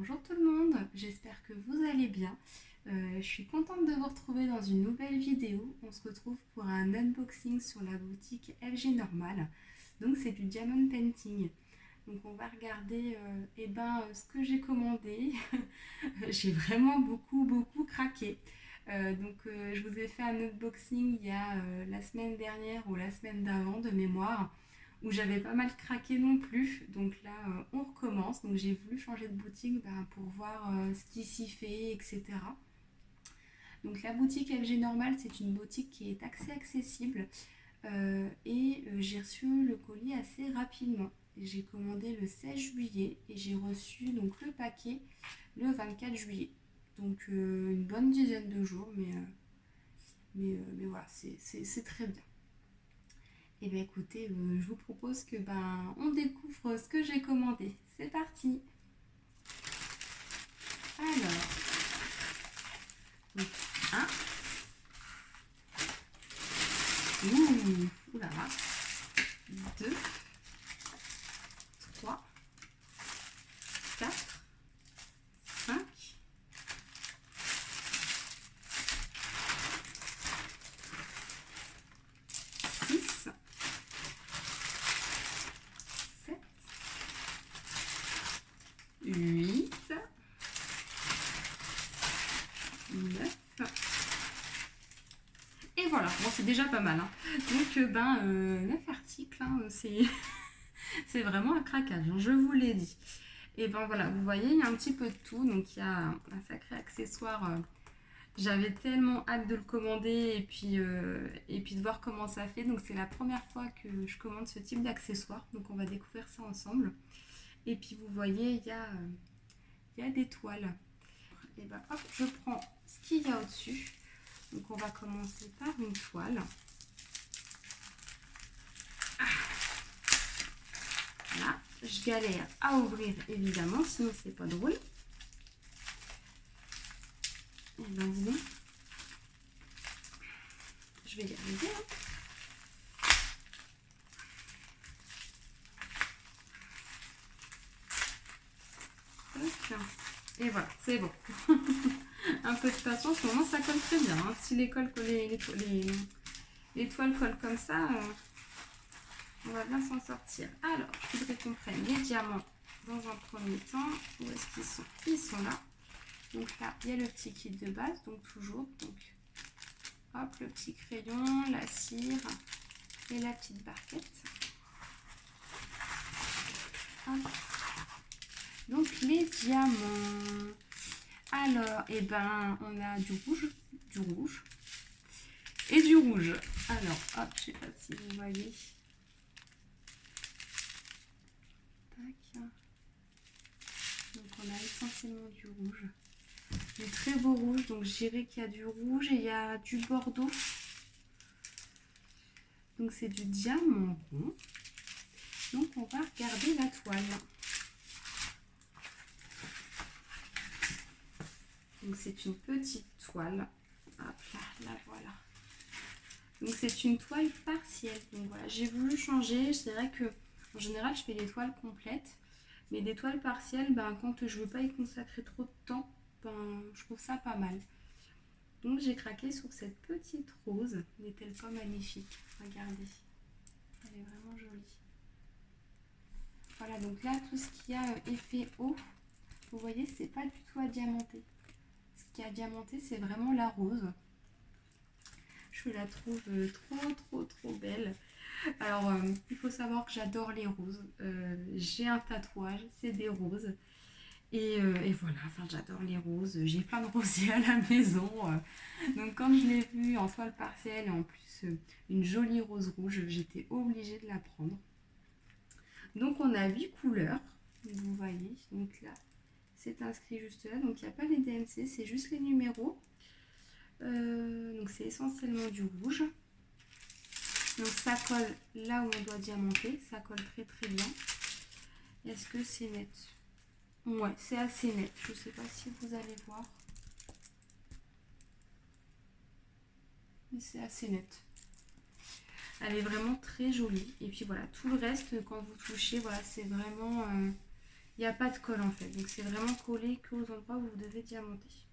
Bonjour tout le monde, j'espère que vous allez bien. Je suis contente de vous retrouver dans une nouvelle vidéo. On se retrouve pour un unboxing sur la boutique FG Normal. Donc c'est du diamond painting. Donc on va regarder ce que j'ai commandé. J'ai vraiment beaucoup craqué. Je vous ai fait un unboxing il y a la semaine dernière ou la semaine d'avant de mémoire où j'avais pas mal craqué non plus. Donc là, on recommence. Donc j'ai voulu changer de boutique pour voir ce qui s'y fait, etc. Donc la boutique FG Normal, c'est une boutique qui est assez accessible j'ai reçu le colis assez rapidement. J'ai commandé le 16 juillet et j'ai reçu donc le paquet le 24 juillet. Donc une bonne dizaine de jours, mais voilà, c'est très bien. Et bien écoutez, je vous propose que on découvre ce que j'ai commandé. C'est parti. Alors, donc, un. Ouh là là. 2, 3, 4, 5, 6, 7, 8, 9. Et voilà, bon c'est déjà pas mal. Hein. Donc 9 articles, hein, c'est vraiment un craquage, hein, je vous l'ai dit. Et ben voilà, vous voyez, il y a un petit peu de tout. Donc il y a un sacré accessoire. J'avais tellement hâte de le commander et puis de voir comment ça fait. Donc c'est la première fois que je commande ce type d'accessoire. Donc on va découvrir ça ensemble. Et puis vous voyez, il y a des toiles. Et ben hop, je prends ce qu'il y a au-dessus. Donc on va commencer par une toile. Voilà, je galère à ouvrir évidemment, sinon c'est pas drôle. Et ben disons, je vais y arriver. Hein. Et voilà, c'est bon. Un peu de patience, au moment ça colle très bien. Hein. Si les toiles collent comme ça, on va bien s'en sortir. Alors, je voudrais qu'on prenne les diamants dans un premier temps. Où est-ce qu'ils sont? Ils sont là. Donc là, il y a le petit kit de base, donc toujours. Donc, hop, le petit crayon, la cire et la petite barquette. Hop. Donc les diamants. Alors, on a du rouge et du rouge. Alors, hop, je sais pas si vous voyez. Tac. Donc on a essentiellement du rouge. Du très beau rouge, donc je dirais qu'il y a du rouge et il y a du bordeaux. Donc c'est du diamant rond. Donc on va regarder la toile. Donc c'est une petite toile. Hop là, la voilà. Donc c'est une toile partielle. Donc voilà, j'ai voulu changer. C'est vrai que en général je fais les toiles complètes. Mais des toiles partielles, quand je veux pas y consacrer trop de temps, je trouve ça pas mal. Donc j'ai craqué sur cette petite rose. N'est-elle pas magnifique? Regardez. Elle est vraiment jolie. Voilà, donc là, tout ce qui a effet eau, vous voyez, c'est pas du tout à diamanter. Ce qui est à diamanter, c'est vraiment la rose. Je la trouve trop belle. Alors, il faut savoir que j'adore les roses. J'ai un tatouage, c'est des roses. Et voilà, enfin j'adore les roses. J'ai plein de rosiers à la maison. Donc quand je l'ai vue en toile partielle et en plus une jolie rose rouge, j'étais obligée de la prendre. Donc on a 8 couleurs, vous voyez. Donc là, c'est inscrit juste là. Donc il n'y a pas les DMC, c'est juste les numéros. Donc c'est essentiellement du rouge. Donc ça colle là où on doit diamanter. Ça colle très bien. Est-ce que c'est net? Ouais, c'est assez net. Je ne sais pas si vous allez voir. Mais c'est assez net. Elle est vraiment très jolie. Et puis voilà, tout le reste, quand vous touchez, voilà, c'est vraiment Il n'y a pas de colle en fait. Donc c'est vraiment collé qu'aux endroits où vous devez diamanter.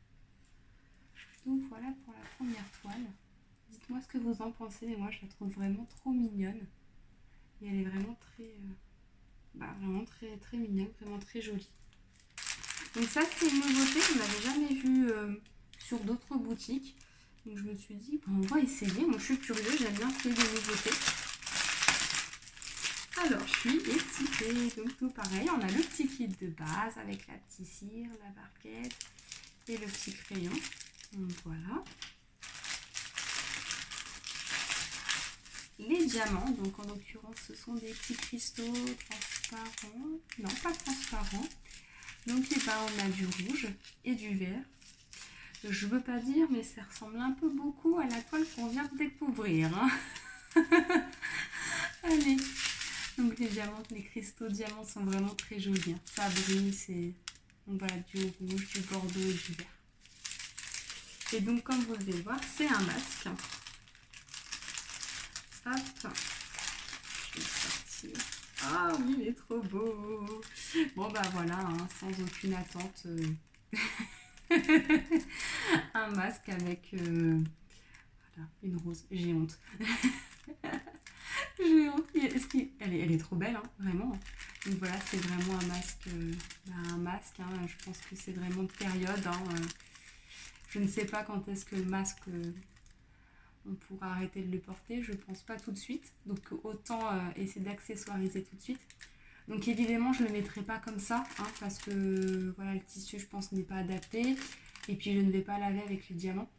Donc voilà pour la première toile. Dites-moi ce que vous en pensez, mais moi je la trouve vraiment trop mignonne. Et elle est vraiment vraiment très mignonne, vraiment très jolie. Donc ça c'est une nouveauté qu'on n'avait jamais vue sur d'autres boutiques. Donc je me suis dit, bon, on va essayer. Moi je suis curieuse, j'aime bien essayer des nouveautés. Alors je suis excitée. Donc tout pareil, on a le petit kit de base avec la petite cire, la barquette et le petit crayon. Donc voilà. Les diamants, donc en l'occurrence ce sont des petits cristaux transparents. Non, pas transparents. Donc on a du rouge et du vert. Je veux pas dire, mais ça ressemble un peu beaucoup à la toile qu'on vient de découvrir. Hein. Allez. Donc les cristaux diamants sont vraiment très jolis. Hein. Ça brille, c'est voilà, du rouge, du bordeaux et du vert. Et donc comme vous devez voir, c'est un masque. Hop. Je vais sortir. Ah oui, il est trop beau. Bon bah voilà, hein, sans aucune attente. Un masque avec voilà, une rose. J'ai honte. J'ai honte. Elle est trop belle, hein, vraiment. Donc voilà, c'est vraiment un masque. Hein, je pense que c'est vraiment de période. Hein, je ne sais pas quand est-ce que le masque, on pourra arrêter de le porter. Je pense pas tout de suite. Donc autant essayer d'accessoiriser tout de suite. Donc évidemment, je ne le mettrai pas comme ça, hein, parce que voilà, le tissu, je pense, n'est pas adapté. Et puis, je ne vais pas laver avec les diamants.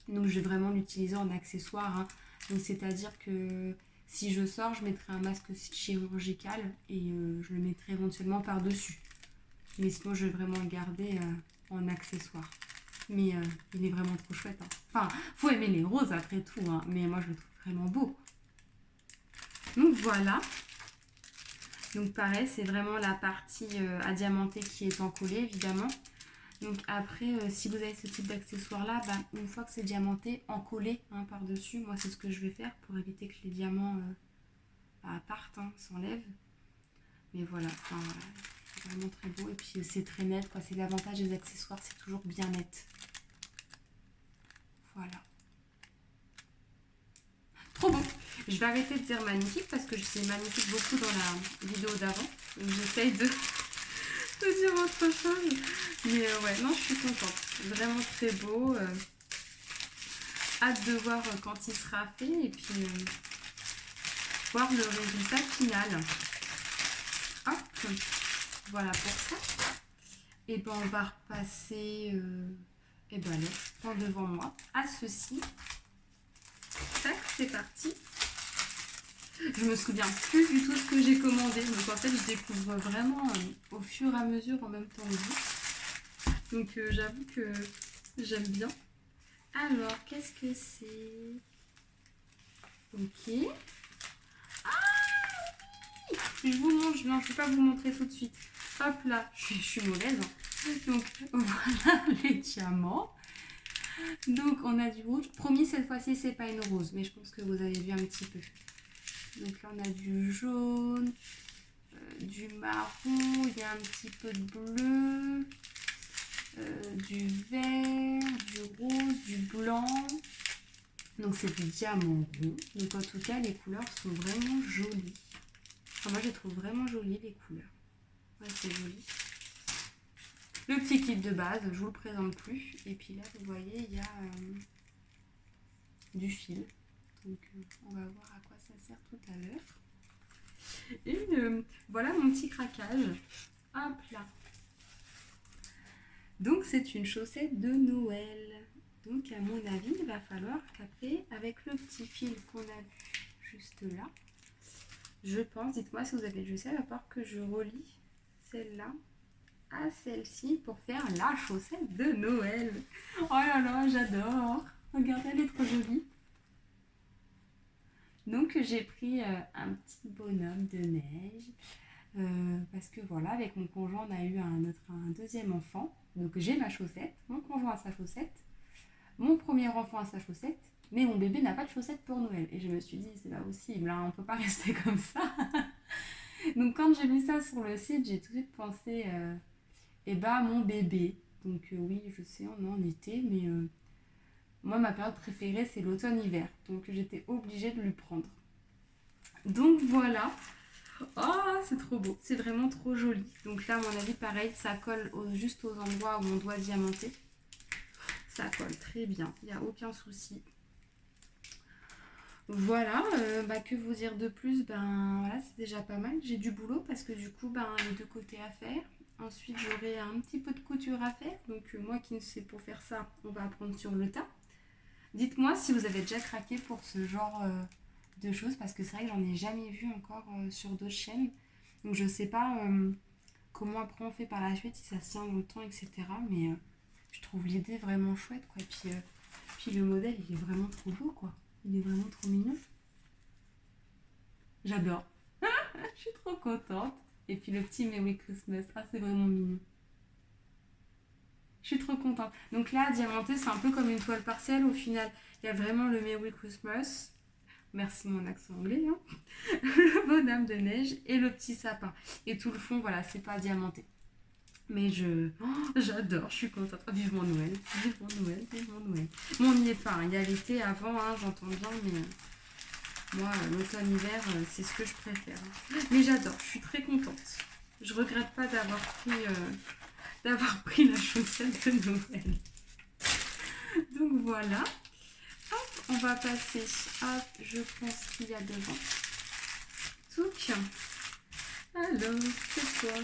Donc, je vais vraiment l'utiliser en accessoire. Hein. Donc, c'est-à-dire que si je sors, je mettrai un masque chirurgical et je le mettrai éventuellement par-dessus. Mais sinon, je vais vraiment le garder en accessoire. Mais il est vraiment trop chouette. Hein. Enfin, faut aimer les roses après tout, hein, mais moi, je le trouve vraiment beau. Donc, voilà. Donc pareil, c'est vraiment la partie à diamanter qui est encollée évidemment. Donc après, si vous avez ce type d'accessoire là, une fois que c'est diamanté, encollé hein, par-dessus, moi c'est ce que je vais faire pour éviter que les diamants partent, hein, s'enlèvent. Mais voilà, c'est vraiment très beau et puis c'est très net, quoi. C'est l'avantage des accessoires, c'est toujours bien net. Voilà. Trop beau. Je vais arrêter de dire magnifique parce que c'est magnifique beaucoup dans la vidéo d'avant. Donc j'essaye de dire autre chose. Mais ouais, non, je suis contente. Vraiment très beau. Hâte de voir quand il sera fait et puis voir le résultat final. Hop. Voilà pour ça. Et ben on va repasser et ben là, devant moi à ceci. Tac, c'est parti. Je me souviens plus du tout ce que j'ai commandé. Donc en fait, je découvre vraiment au fur et à mesure en même temps que vous. Donc j'avoue que j'aime bien. Alors, qu'est-ce que c'est? Ok. Ah oui! Je vous montre. Non, je ne vais pas vous montrer tout de suite. Hop là, je suis mauvaise. Donc voilà les diamants. Donc on a du rouge. Promis, cette fois-ci, c'est pas une rose. Mais je pense que vous avez vu un petit peu. Donc là, on a du jaune, du marron, il y a un petit peu de bleu, du vert, du rose, du blanc. Donc c'est du diamant rond. Donc en tout cas, les couleurs sont vraiment jolies. Enfin, moi, je les trouve vraiment jolies, les couleurs. Ouais, c'est joli. Le petit kit de base, je vous le présente plus. Et puis là, vous voyez, il y a du fil. Donc on va voir à quoi ça sert tout à l'heure. Et voilà mon petit craquage. Hop là. Donc c'est une chaussette de Noël. Donc à mon avis, il va falloir qu'après, avec le petit fil qu'on a vu juste là, je pense, dites-moi si vous avez vu ça, il va falloir que je relie celle-là à celle-ci pour faire la chaussette de Noël. Oh là là, j'adore. Regardez, elle est trop jolie. Donc j'ai pris un petit bonhomme de neige parce que voilà, avec mon conjoint on a eu un deuxième enfant. Donc j'ai ma chaussette, mon conjoint a sa chaussette, mon premier enfant a sa chaussette, mais mon bébé n'a pas de chaussette pour Noël. Et je me suis dit c'est pas possible, hein, on peut pas rester comme ça. Donc quand j'ai vu ça sur le site, j'ai tout de suite pensé eh ben, à mon bébé. Donc oui, je sais, on est en été, mais moi, ma période préférée, c'est l'automne-hiver. Donc j'étais obligée de lui prendre. Donc voilà. Oh, c'est trop beau. C'est vraiment trop joli. Donc là, à mon avis, pareil, ça colle juste aux endroits où on doit diamanter. Ça colle très bien. Il n'y a aucun souci. Voilà, que vous dire de plus? Ben voilà, c'est déjà pas mal. J'ai du boulot parce que du coup, les deux côtés à faire. Ensuite, j'aurai un petit peu de couture à faire. Donc moi qui ne sais pour faire ça, on va apprendre sur le tas. Dites-moi si vous avez déjà craqué pour ce genre de choses parce que c'est vrai que j'en ai jamais vu encore sur d'autres chaînes. Donc je sais pas comment après on fait par la suite, si ça se tient dans le temps, etc. Mais je trouve l'idée vraiment chouette, quoi. Et puis le modèle, il est vraiment trop beau, quoi. Il est vraiment trop mignon. J'adore. Je suis trop contente. Et puis le petit Merry Christmas, ah c'est vraiment mignon. Je suis trop contente. Donc là, diamanté, c'est un peu comme une toile partielle. Au final, il y a vraiment le Merry Christmas. Merci mon accent anglais. Hein. Le bonhomme de neige et le petit sapin. Et tout le fond, voilà, c'est pas diamanté. Mais j'adore, je suis contente. Oh, vivement Noël, vivement Noël, vivement Noël. Bon, on n'y est pas, hein. Il y a l'été avant, hein, j'entends bien, mais moi, l'automne-hiver, c'est ce que je préfère. Mais j'adore, je suis très contente. Je regrette pas d'avoir pris la chaussette de Noël. Donc voilà. Hop, on va passer à, je pense qu'il y a devant. Touc. Alors, c'est quoi?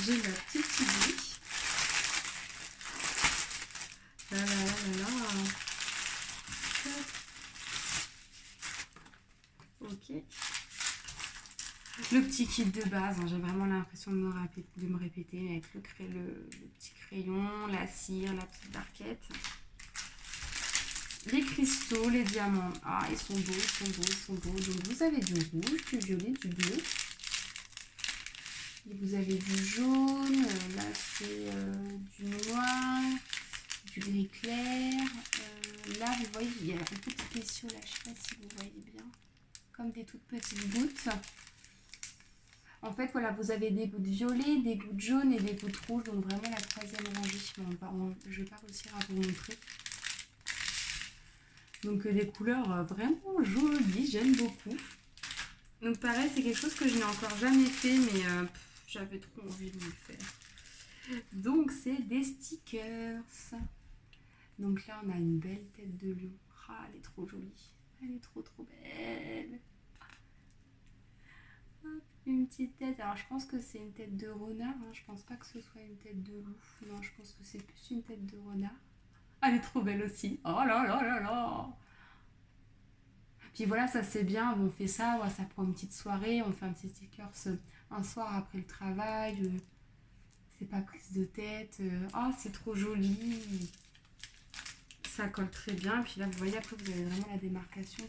J'ai ma petite idée. Là, là, là, là, là. Ok. Le petit kit de base, hein, j'ai vraiment l'impression de me répéter avec le petit crayon, la cire, la petite barquette. Les cristaux, les diamants. Ah, ils sont beaux, ils sont beaux, ils sont beaux. Donc vous avez du rouge, du violet, du bleu. Et vous avez du jaune, là c'est du noir, du gris clair. Là vous voyez, il y a un petit spéciaux là, je ne sais pas si vous voyez bien, comme des toutes petites gouttes. En fait voilà, vous avez des gouttes violets, des gouttes jaunes et des gouttes rouges, donc vraiment la troisième rangée. Je ne vais pas réussir à vous montrer. Donc des couleurs vraiment jolies, j'aime beaucoup. Donc pareil, c'est quelque chose que je n'ai encore jamais fait, mais j'avais trop envie de le faire. Donc c'est des stickers. Donc là on a une belle tête de lion. Ah, elle est trop jolie. Elle est trop belle. Hop, une petite tête. Alors je pense que c'est une tête de renard. Hein. Je pense pas que ce soit une tête de loup. Non, je pense que c'est plus une tête de renard. Elle est trop belle aussi. Oh là là là là. Puis voilà, ça c'est bien, on fait ça, ouais, ça prend une petite soirée, on fait un petit sticker un soir après le travail, c'est pas prise de tête, oh c'est trop joli, ça colle très bien, et puis là vous voyez après vous avez vraiment la démarcation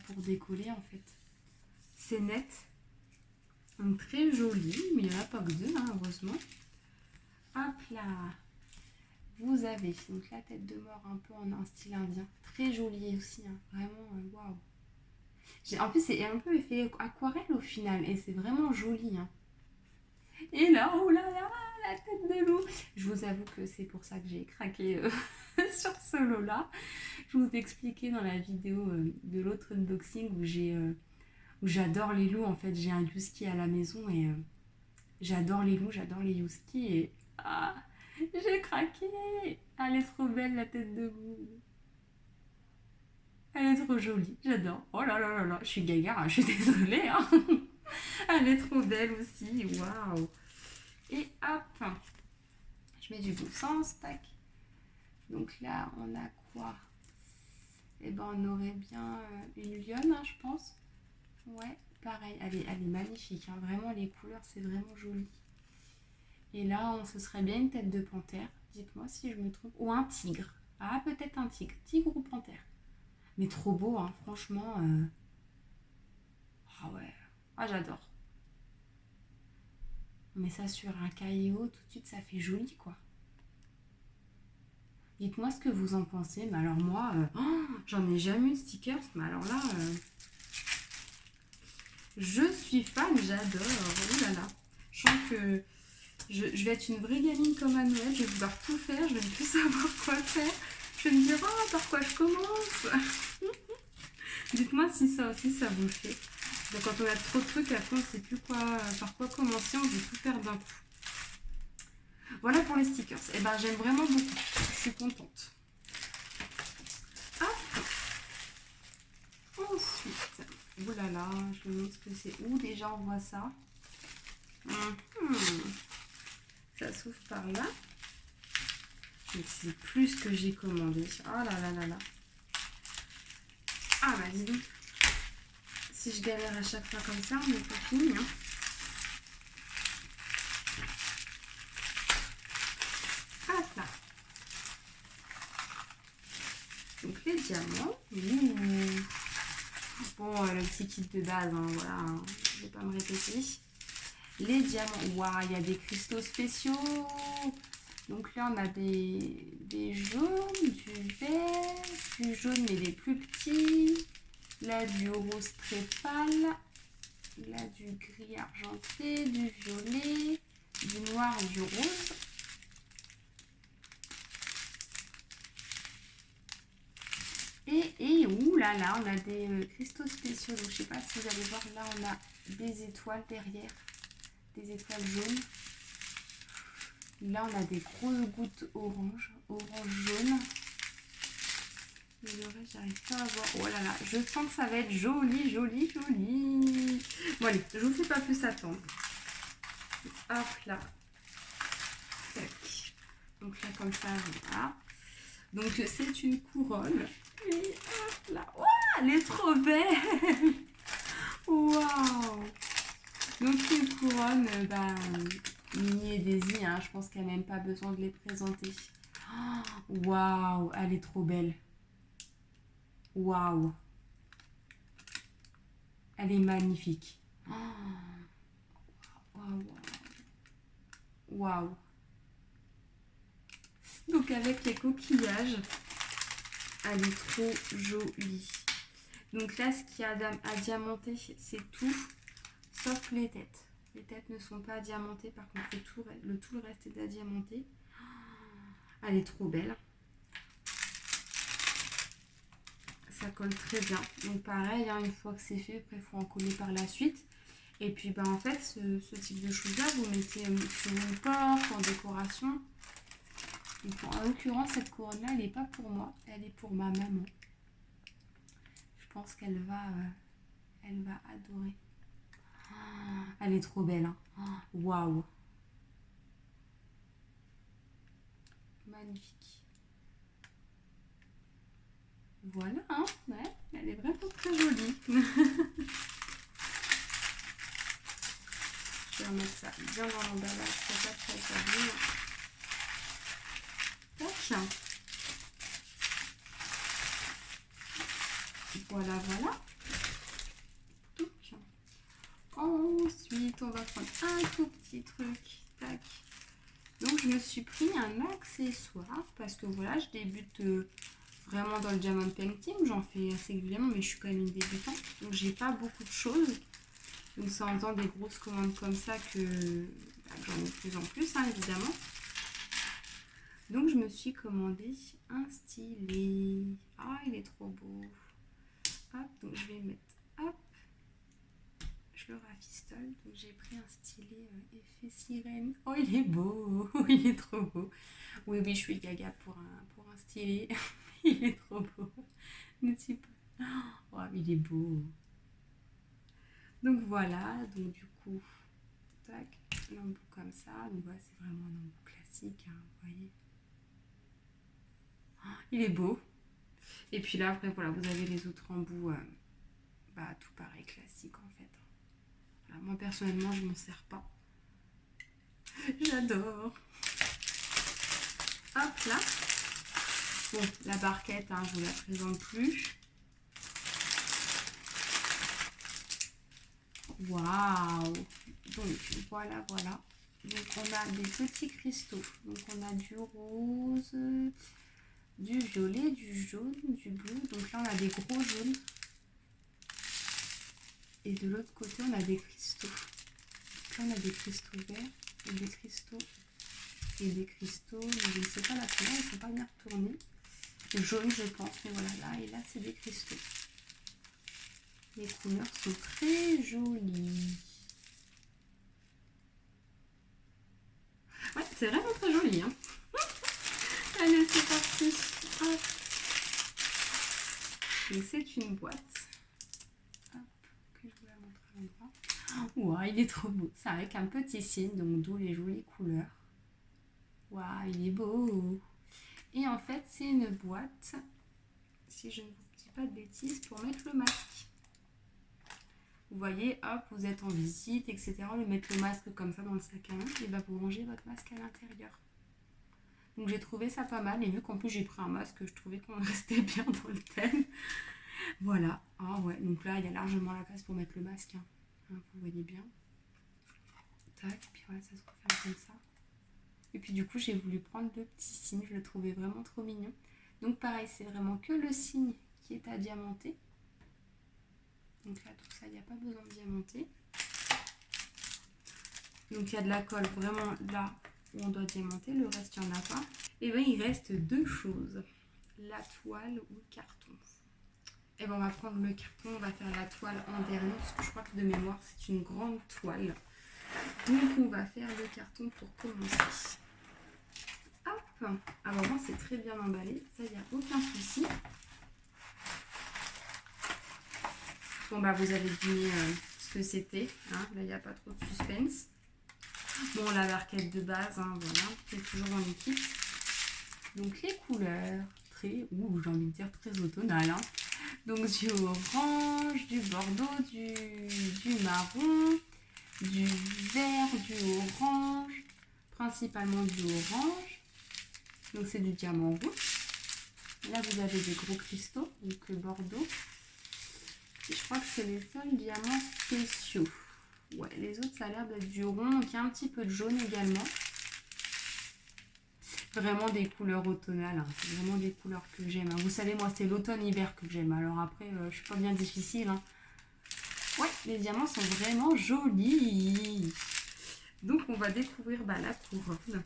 pour décoller en fait, c'est net, donc très joli, mais il n'y en a pas que deux hein, heureusement, hop là. Vous avez donc la tête de mort un peu en un style indien. Très jolie aussi, hein. Vraiment, waouh. En plus, c'est un peu effet aquarelle au final et c'est vraiment joli. Hein. Et là, oh là là, la tête de loup. Je vous avoue que c'est pour ça que j'ai craqué sur ce lot-là. Je vous ai expliqué dans la vidéo de l'autre unboxing où j'adore les loups. En fait, j'ai un husky à la maison et j'adore les loups, j'adore les huskies et... Ah, j'ai craqué. Elle est trop belle la tête de loup. Elle est trop jolie, j'adore. Oh là là là là, je suis gaga, hein, je suis désolée. Hein. Elle est trop belle aussi, waouh. Et hop, je mets du bon sens, tac. Donc là, on a quoi? Eh ben, on aurait bien une lionne, hein, je pense. Ouais, pareil, elle est magnifique. Hein. Vraiment, les couleurs, c'est vraiment joli. Et là, ce serait bien une tête de panthère. Dites-moi si je me trompe. Ou un tigre. Ah, peut-être un tigre. Tigre ou panthère. Mais trop beau, hein, franchement. Ah ouais. Ah, j'adore. On met ça sur un caillot, tout de suite, ça fait joli, quoi. Dites-moi ce que vous en pensez. Mais alors moi, j'en ai jamais eu de stickers. Mais alors là, Je suis fan, j'adore. Oh là là. Je sens que je vais être une vraie gamine comme à Noël. Je vais vouloir tout faire. Je vais ne plus savoir quoi faire. Je vais me dire, oh, par quoi je commence. Dites-moi si ça aussi, ça vous le fait. Donc, quand on a trop de trucs, après, on ne sait plus par quoi commencer. On veut tout faire d'un coup. Voilà pour les stickers. Et ben, j'aime vraiment beaucoup. Je suis contente. Hop. Ensuite, oulala, je me demande ce que c'est. Où déjà on voit ça? Ça s'ouvre par là. Je ne sais plus ce que j'ai commandé. Oh là là là là. Ah bah dis donc. Si je galère à chaque fois comme ça, on n'est pas fini. Hein. Hop là. Donc les diamants. Bon, le petit kit de base, hein, voilà. Hein. Je ne vais pas me répéter. Les diamants. Waouh, il y a des cristaux spéciaux. Donc là, on a des jaunes, du vert, du jaune mais les plus petits. Là, du rose très pâle. Là, du gris argenté, du violet, du noir et du rose. Et ouh là là, on a des cristaux spéciaux. Donc, je ne sais pas si vous allez voir, là, on a des étoiles derrière. Des étoiles jaunes. Là, on a des grosses gouttes orange jaune. Mais le reste, j'arrive pas à voir. Oh là là, je sens que ça va être joli, joli, joli. Bon, allez, je vous fais pas plus attendre. Hop là. Tac. Donc là, comme ça, voilà. Donc, c'est une couronne. Et hop là. Oh, elle est trop belle. Waouh. Donc, une couronne, Minnie et Daisy, hein, je pense qu'elle n'a même pas besoin de les présenter. Waouh, elle est trop belle. Waouh. Elle est magnifique. Waouh. Waouh. Donc avec les coquillages, elle est trop jolie. Donc là, ce qu'il y a à diamanter, c'est tout, sauf les têtes. Les têtes ne sont pas diamantées, par contre tout le reste est à diamanter. Elle est trop belle. Ça colle très bien. Donc pareil, hein, une fois que c'est fait, après il faut en coller par la suite. Et puis en fait, ce type de choses-là, vous mettez sur une porte, en décoration. Donc, en l'occurrence, cette couronne-là, elle n'est pas pour moi, elle est pour ma maman. Je pense qu'elle va adorer. Elle est trop belle. Waouh. Magnifique. Voilà, hein, ouais, elle est vraiment très jolie. Je vais remettre ça bien dans l'emballage pour pas que ça s'abîme. Tac. Voilà, voilà. Donc, ensuite, on va prendre un tout petit truc. Tac. Donc, je me suis pris un accessoire parce que voilà, je débute vraiment dans le diamond painting. J'en fais assez régulièrement, mais je suis quand même une débutante. Donc, j'ai pas beaucoup de choses. Donc, c'est en faisant des grosses commandes comme ça que j'en ai de plus en plus, hein, évidemment. Donc, je me suis commandé un stylet. Ah, il est trop beau. Hop, donc je vais mettre, hop, je le rafistole. Donc, j'ai pris un stylet effet sirène. Oh, il est beau. Il est trop beau. Oui, oui, je suis gaga pour un stylet. Il est trop beau. Ne sais pas. Oh, il est beau. Donc, voilà. Donc, du coup, tac, l'embout comme ça. Donc, voilà, c'est vraiment un embout classique, hein, vous voyez. Il est beau. Et puis là, après, voilà, vous avez les autres embouts, tout pareil, classique en fait. Voilà, moi, personnellement, je m'en sers pas. J'adore. Hop là. Bon, la barquette, hein, je vous la présente plus. Waouh. Donc, voilà, voilà. Donc, on a des petits cristaux. Donc, on a du rose, du violet, du jaune, du bleu. Donc là, on a des gros jaunes. Et de l'autre côté, on a des cristaux. Là, on a des cristaux verts et des cristaux mais je ne sais pas la couleur, ils ne sont pas bien retournés. Jaune, je pense, mais voilà, là et là, c'est des cristaux. Les couleurs sont très jolies. Ouais, c'est vraiment très joli. Hein. Allez, c'est parti. Hop. Et c'est une boîte. Hop, que je vous la montre à l'endroit. Ouah, il est trop beau. C'est avec un petit signe, donc d'où les jolies couleurs. Waouh, il est beau. Et en fait, c'est une boîte, si je ne vous dis pas de bêtises, pour mettre le masque. Vous voyez, hop, vous êtes en visite, etc. Vous mettez le masque comme ça dans le sac à main et bah, vous rangez votre masque à l'intérieur. Donc j'ai trouvé ça pas mal. Et vu qu'en plus j'ai pris un masque, je trouvais qu'on restait bien dans le thème. Voilà. Ah ouais, donc là, il y a largement la place pour mettre le masque. Hein. Vous voyez bien. Tac, puis voilà, ça se referme comme ça. Et puis du coup, j'ai voulu prendre le petit signe. Je le trouvais vraiment trop mignon. Donc pareil, c'est vraiment que le signe qui est à diamanter. Donc là, tout ça, il n'y a pas besoin de diamanter. Donc il y a de la colle vraiment là où on doit diamanter. Le reste, il n'y en a pas. Et bien, il reste deux choses. La toile ou le carton. Et bien, on va prendre le carton. On va faire la toile en dernier. Parce que je crois que de mémoire, c'est une grande toile. Donc on va faire le carton pour commencer. Hop. Alors moi, c'est très bien emballé. Ça, il n'y a aucun souci. Bon bah vous avez deviné ce que c'était, hein. Là il n'y a pas trop de suspense. Bon, la barquette de base, hein, voilà, c'est toujours dans l'équipe. Donc les couleurs, très, j'ai envie de dire très automnales. Hein. Donc du orange, du bordeaux, du marron, du vert, du orange, principalement du orange. Donc c'est du diamant rouge. Là vous avez des gros cristaux, donc bordeaux. Et je crois que c'est les seuls diamants spéciaux. Ouais, les autres, ça a l'air d'être du rond. Donc, il y a un petit peu de jaune également. Vraiment des couleurs automnales. Hein. C'est vraiment des couleurs que j'aime. Hein. Vous savez, moi, c'est l'automne-hiver que j'aime. Alors après, je suis pas bien difficile. Hein. Ouais, les diamants sont vraiment jolis. Donc, on va découvrir la couronne.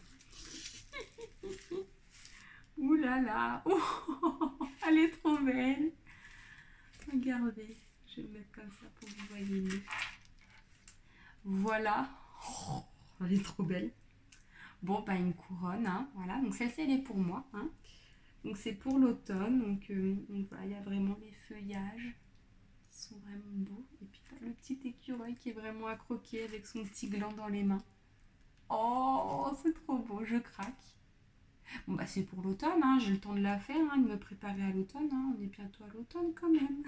Ouh là là. Oh, elle est trop belle. Regardez. Je vais me mettre comme ça pour que vous voyez mieux. Voilà. Oh, elle est trop belle. Bon, une couronne. Hein, voilà. Donc, celle-ci, elle est pour moi. Hein. Donc, c'est pour l'automne. Donc, voilà, il y a vraiment les feuillages qui sont vraiment beaux. Et puis, le petit écureuil qui est vraiment à croquer avec son petit gland dans les mains. Oh, c'est trop beau. Je craque. Bon, c'est pour l'automne. Hein. J'ai le temps de la faire, hein, de me préparer à l'automne. Hein. On est bientôt à l'automne quand même.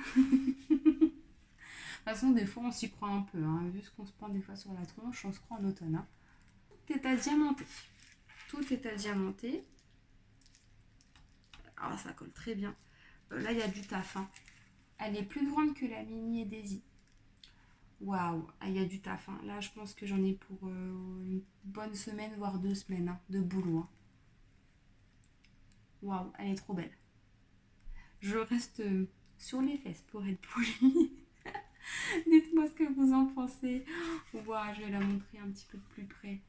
De toute façon, des fois, on s'y croit un peu. Hein. Vu ce qu'on se prend des fois sur la tronche, on se croit en automne. Hein. Tout est à diamanter. Tout est à diamanter. Ah, ça colle très bien. Là, il y a du taf. Hein. Elle est plus grande que la mini et Daisy. Waouh, il y a du taf. Hein. Là, je pense que j'en ai pour une bonne semaine, voire 2 semaines hein, de boulot. Hein. Waouh, elle est trop belle. Je reste sur les fesses pour être polie. Dites-moi ce que vous en pensez. Waouh, je vais la montrer un petit peu de plus près.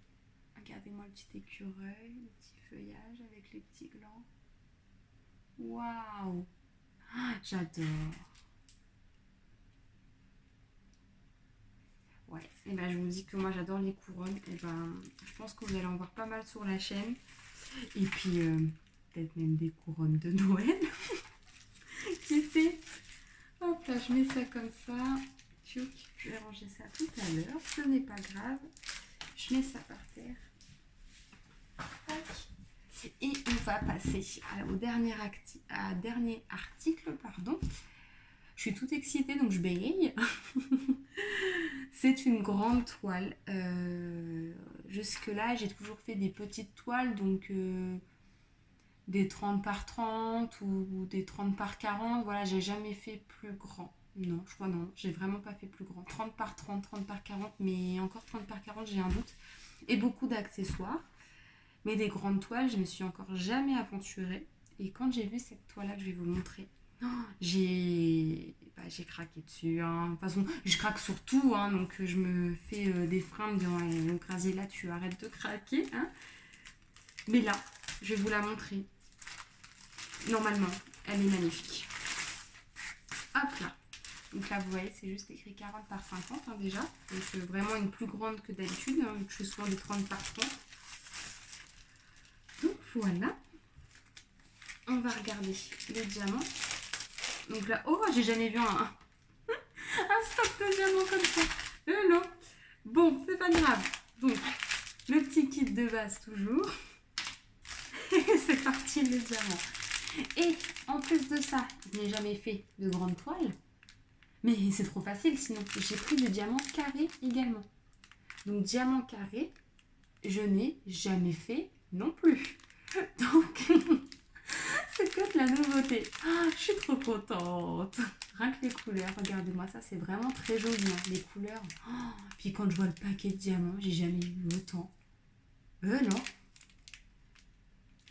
Regardez-moi le petit écureuil, le petit feuillage avec les petits glands. Waouh, j'adore. Ouais, et je vous dis que moi j'adore les couronnes. Et je pense que vous allez en voir pas mal sur la chaîne. Et puis peut-être même des couronnes de Noël. Qui sait? Hop là, je mets ça comme ça. Tchouk, je vais ranger ça tout à l'heure. Ce n'est pas grave. Je mets ça par terre. Et on va passer au dernier article. Pardon. Je suis toute excitée, donc je bégaye. C'est une grande toile. Jusque-là, j'ai toujours fait des petites toiles, donc des 30 par 30 ou des 30 par 40. Voilà, j'ai jamais fait plus grand. Non, je crois non, j'ai vraiment pas fait plus grand. 30 par 30, 30 par 40, mais encore 30 par 40, j'ai un doute. Et beaucoup d'accessoires. Mais des grandes toiles, je me suis encore jamais aventurée. Et quand j'ai vu cette toile-là que je vais vous montrer, J'ai craqué dessus. Hein. De toute façon, je craque sur tout, hein, donc je me fais des freins en me disant allez, donc Razella, tu arrêtes de craquer. Hein. Mais là, je vais vous la montrer. Normalement, elle est magnifique. Hop là. Donc là, vous voyez, c'est juste écrit 40 par 50 hein, déjà. Donc vraiment une plus grande que d'habitude. Hein, je fais souvent des 30 par 30. Donc voilà. On va regarder les diamants. Donc là, oh, j'ai jamais vu un stock de diamants comme ça. Non. Bon, c'est pas grave. Donc, le petit kit de base toujours. C'est parti les diamants. Et en plus de ça, je n'ai jamais fait de grande toile. Mais c'est trop facile sinon. J'ai pris de diamants carrés également. Donc diamant carré, je n'ai jamais fait non plus. Donc c'est que de la nouveauté. Ah, je suis trop contente. Rien que les couleurs, regardez-moi ça, c'est vraiment très joli hein, les couleurs. Oh, puis quand je vois le paquet de diamants, j'ai jamais eu autant. Non.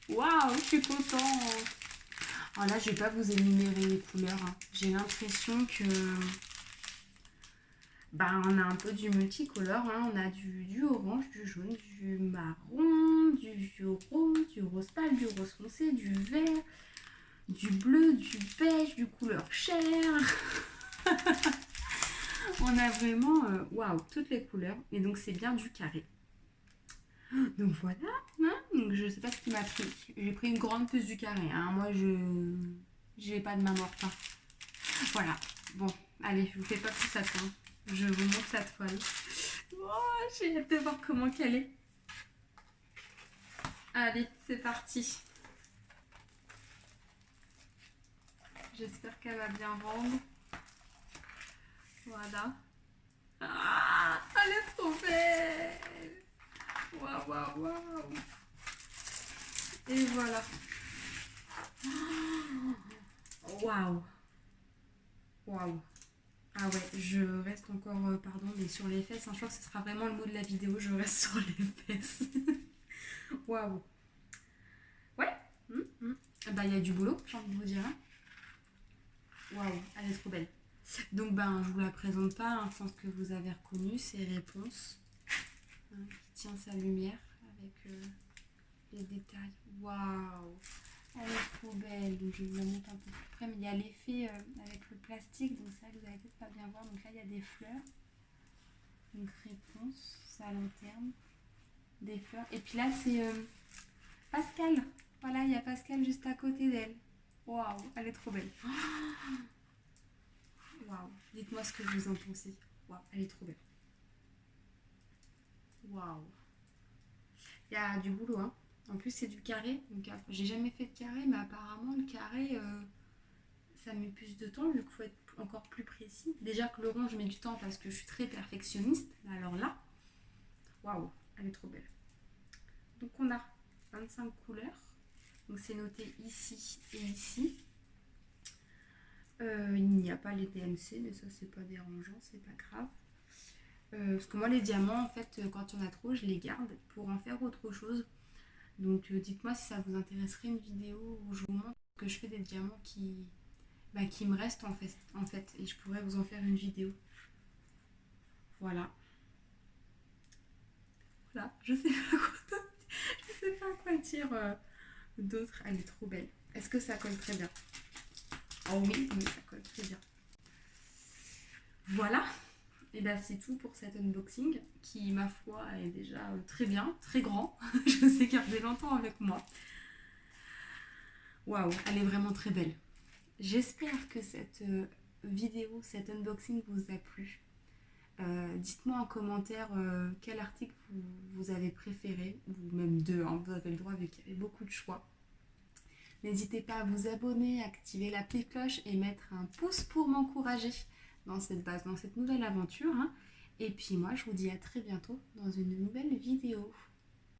Waouh, je suis contente. Alors là, je vais pas vous énumérer les couleurs. Hein. J'ai l'impression que on a un peu du multicolore. Hein. On a du orange, du jaune, du marron, du rose pâle, du rose foncé, du vert, du bleu, du beige, du couleur chair. On a vraiment waouh, toutes les couleurs. Et donc, c'est bien du carré. Donc voilà, hein. Donc, je sais pas ce qui m'a pris. J'ai pris une grande puce du carré. Hein. Moi, je vais pas de ma mort. Hein. Voilà. Bon, allez, je vous fais pas plus attendre. Je vous montre la toile. Oh, j'ai hâte de voir comment qu'elle est. Allez, c'est parti. J'espère qu'elle va bien rendre. Voilà. Ah, elle est trop belle. Waouh, waouh, waouh. Et voilà. Waouh. Waouh. Ah ouais, je reste encore, pardon, mais sur les fesses. Hein, je crois que ce sera vraiment le mot de la vidéo. Je reste sur les fesses. Waouh. Ouais. Bah, il y a du boulot, j'ai envie de vous dire. Hein. Waouh, elle est trop belle. Donc, je vous la présente pas. Hein, je pense que vous avez reconnu ses réponses. Hein, qui tient sa lumière avec les détails. Waouh. Elle est trop belle, donc je vais vous la mettre un peu plus près, mais il y a l'effet avec le plastique, donc ça vous allez peut-être pas bien voir. Donc là il y a des fleurs, donc réponse, ça à long terme, des fleurs. Et puis là c'est Pascal, voilà il y a Pascal juste à côté d'elle. Waouh, elle est trop belle. Waouh, dites-moi ce que vous en pensez. Waouh, elle est trop belle. Waouh, il y a du boulot hein. En plus c'est du carré, donc j'ai jamais fait de carré, mais apparemment le carré ça met plus de temps vu qu'il faut être encore plus précis. Déjà que le rond je mets du temps parce que je suis très perfectionniste, alors là, waouh, elle est trop belle. Donc on a 25 couleurs, donc c'est noté ici et ici. Il n'y a pas les DMC, mais ça c'est pas dérangeant, c'est pas grave. Parce que moi les diamants en fait quand il y en a trop je les garde pour en faire autre chose. Donc dites-moi si ça vous intéresserait une vidéo où je vous montre que je fais des diamants qui me restent en fait. Et je pourrais vous en faire une vidéo. Voilà. Voilà. Je sais pas quoi dire d'autre. Elle est trop belle. Est-ce que ça colle très bien? Oh oui, ça colle très bien. Voilà. Et c'est tout pour cet unboxing qui, ma foi, est déjà très bien, très grand. Je sais garder longtemps avec moi. Waouh, elle est vraiment très belle. J'espère que cette vidéo, cet unboxing vous a plu. Dites-moi en commentaire quel article vous avez préféré, ou même deux, hein, vous avez le droit vu qu'il y avait beaucoup de choix. N'hésitez pas à vous abonner, activer la petite cloche et mettre un pouce pour m'encourager dans cette nouvelle aventure. Hein. Et puis moi, je vous dis à très bientôt dans une nouvelle vidéo.